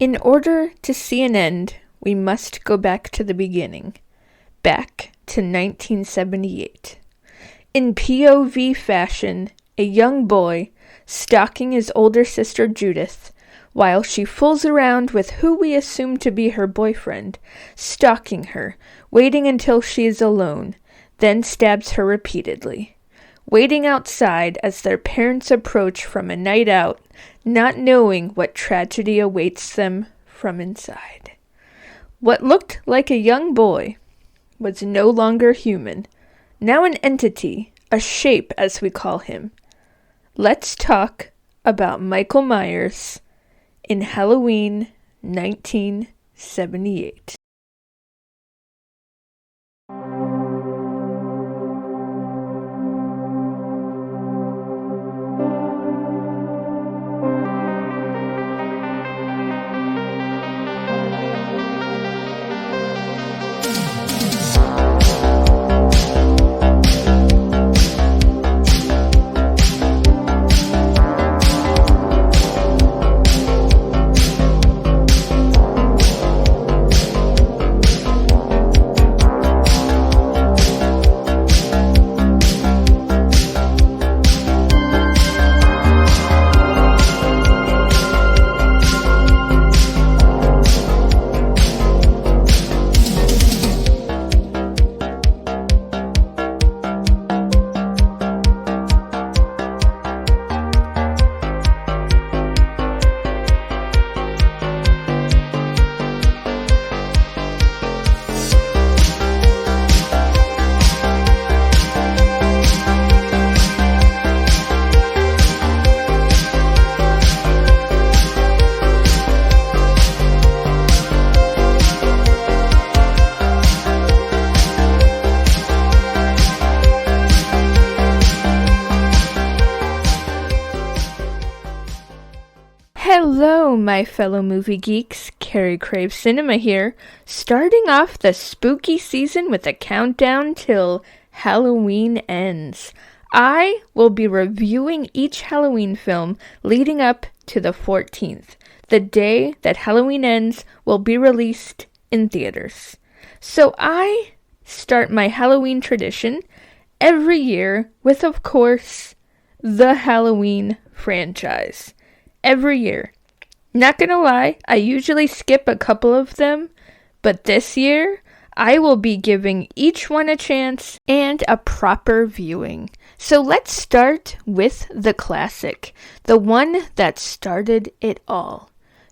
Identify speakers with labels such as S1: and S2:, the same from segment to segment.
S1: In order to see an end, we must go back to the beginning. Back to 1978. In POV fashion, a young boy, stalking his older sister Judith, while she fools around with who we assume to be her boyfriend, stalking her, waiting until she is alone, then stabs her repeatedly. Waiting outside as their parents approach from a night out, not knowing what tragedy awaits them from inside. What looked like a young boy was no longer human, now an entity, a shape as we call him. Let's talk about Michael Myers in Halloween 1978. Hello, my fellow movie geeks. Carey Craves Cinema here, starting off the spooky season with a countdown till Halloween ends. I will be reviewing each Halloween film leading up to the 14th, the day that Halloween Ends will be released in theaters. So I start my Halloween tradition every year with, of course, the Halloween franchise. Every year. Not gonna lie, I usually skip a couple of them, but this year, I will be giving each one a chance and a proper viewing. So let's start with the classic, the one that started it all.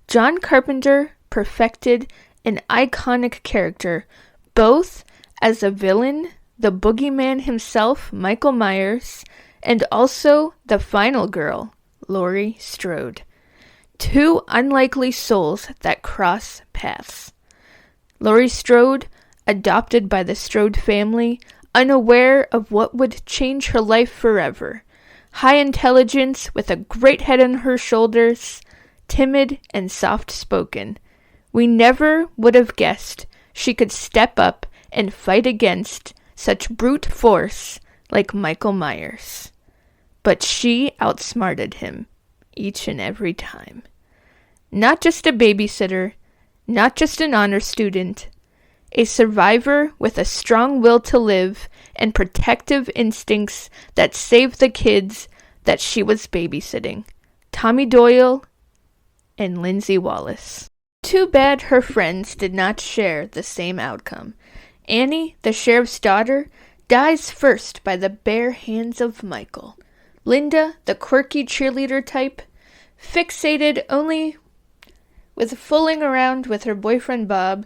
S1: John Carpenter perfected an iconic character, both as a villain, the boogeyman himself, Michael Myers, and also the final girl, Laurie Strode. Two unlikely souls that cross paths. Laurie Strode, adopted by the Strode family, unaware of what would change her life forever. High intelligence with a great head on her shoulders, timid and soft-spoken. We never would have guessed she could step up and fight against such brute force like Michael Myers. But she outsmarted him each and every time. Not just a babysitter, not just an honor student, a survivor with a strong will to live and protective instincts that saved the kids that she was babysitting. Tommy Doyle and Lindsay Wallace. Too bad her friends did not share the same outcome. Annie, the sheriff's daughter, dies first by the bare hands of Michael. Linda, the quirky cheerleader type, fixated only with fooling around with her boyfriend Bob,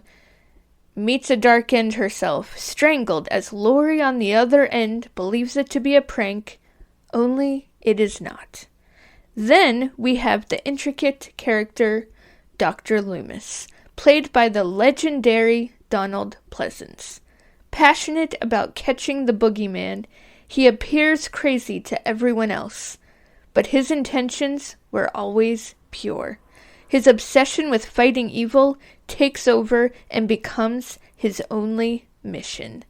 S1: meets a dark end herself, strangled as Laurie on the other end believes it to be a prank, only it is not. Then we have the intricate character Dr. Loomis, played by the legendary Donald Pleasence. Passionate about catching the boogeyman, he appears crazy to everyone else, but his intentions were always pure. His obsession with fighting evil takes over and becomes his only mission.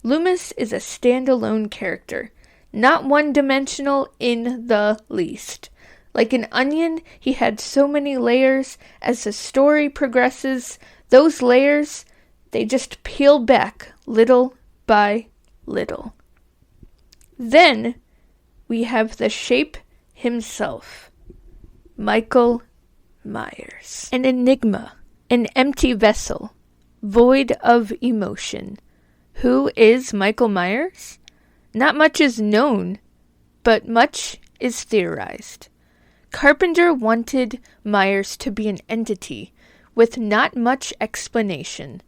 S1: Loomis is a standalone character, not one-dimensional in the least. Like an onion, he had so many layers. As the story progresses, those layers, they just peel back little by little. Then we have the shape himself, Michael Myers. An enigma, an empty vessel, void of emotion. Who is Michael Myers? Not much is known, but much is theorized. Carpenter wanted Myers to be an entity with not much explanation.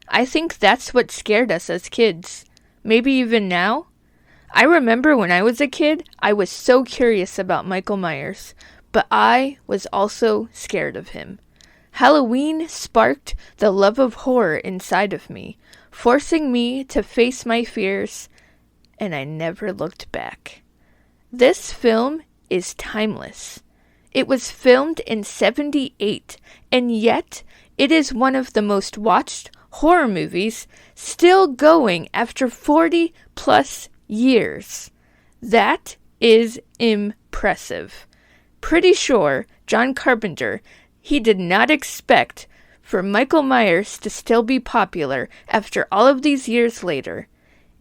S1: I think that's what scared us as kids. Maybe even now. I remember when I was a kid, I was so curious about Michael Myers, but I was also scared of him. Halloween sparked the love of horror inside of me, forcing me to face my fears, and I never looked back. This film is timeless. It was filmed in 1978, and yet it is one of the most watched horror movies still going after 40 plus years. That is impressive. Pretty sure John Carpenter, he did not expect for Michael Myers to still be popular after all of these years later.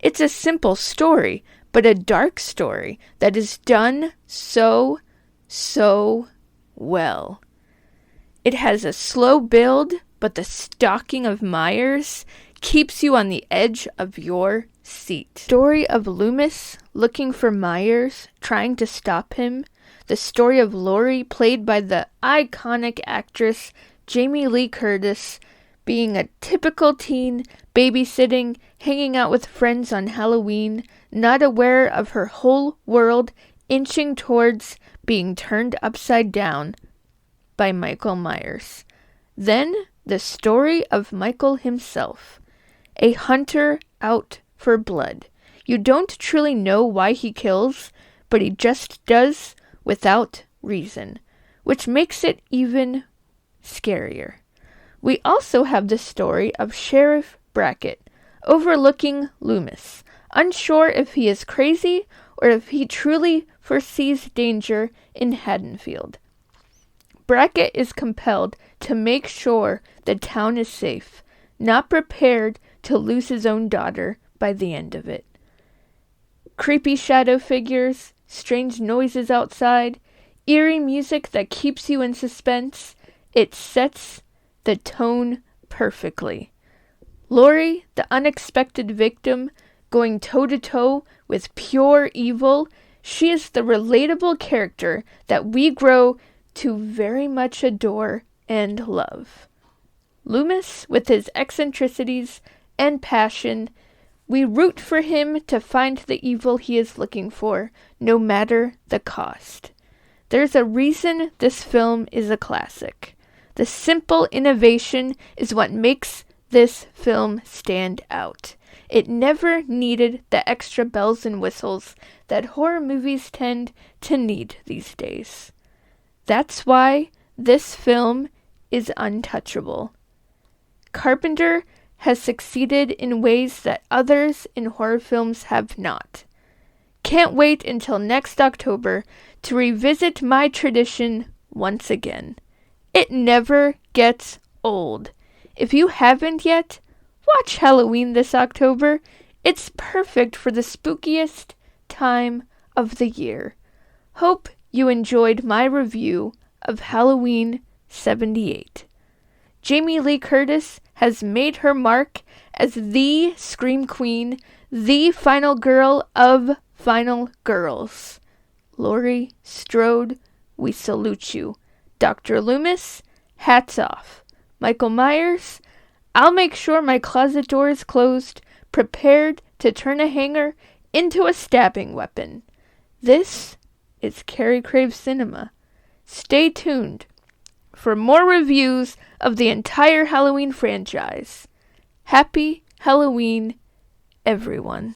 S1: It's a simple story, but a dark story that is done so well. It has a slow build, but the stalking of Myers keeps you on the edge of your seat. Story of Loomis looking for Myers, trying to stop him. The story of Laurie, played by the iconic actress Jamie Lee Curtis, being a typical teen, babysitting, hanging out with friends on Halloween, not aware of her whole world inching towards being turned upside down by Michael Myers. Then, the story of Michael himself, a hunter out for blood. You don't truly know why he kills, but he just does without reason, which makes it even scarier. We also have the story of Sheriff Brackett, overlooking Loomis, unsure if he is crazy or if he truly foresees danger in Haddonfield. Brackett is compelled to make sure the town is safe, not prepared to lose his own daughter by the end of it. Creepy shadow figures, strange noises outside, eerie music that keeps you in suspense. It sets the tone perfectly. Laurie, the unexpected victim, going toe-to-toe with pure evil, she is the relatable character that we grow to very much adore and love. Loomis, with his eccentricities and passion, we root for him to find the evil he is looking for, no matter the cost. There's a reason this film is a classic. The simple innovation is what makes this film stand out. It never needed the extra bells and whistles that horror movies tend to need these days. That's why this film is untouchable. Carpenter has succeeded in ways that others in horror films have not. Can't wait until next October to revisit my tradition once again. It never gets old. If you haven't yet, watch Halloween this October. It's perfect for the spookiest time of the year. Hope you enjoyed my review of Halloween 78. Jamie Lee Curtis has made her mark as the Scream Queen, the final girl of final girls. Laurie Strode, we salute you. Dr. Loomis, hats off. Michael Myers, I'll make sure my closet door is closed, prepared to turn a hanger into a stabbing weapon. This is Carey Craves Cinema. Stay tuned for more reviews of the entire Halloween franchise. Happy Halloween, everyone.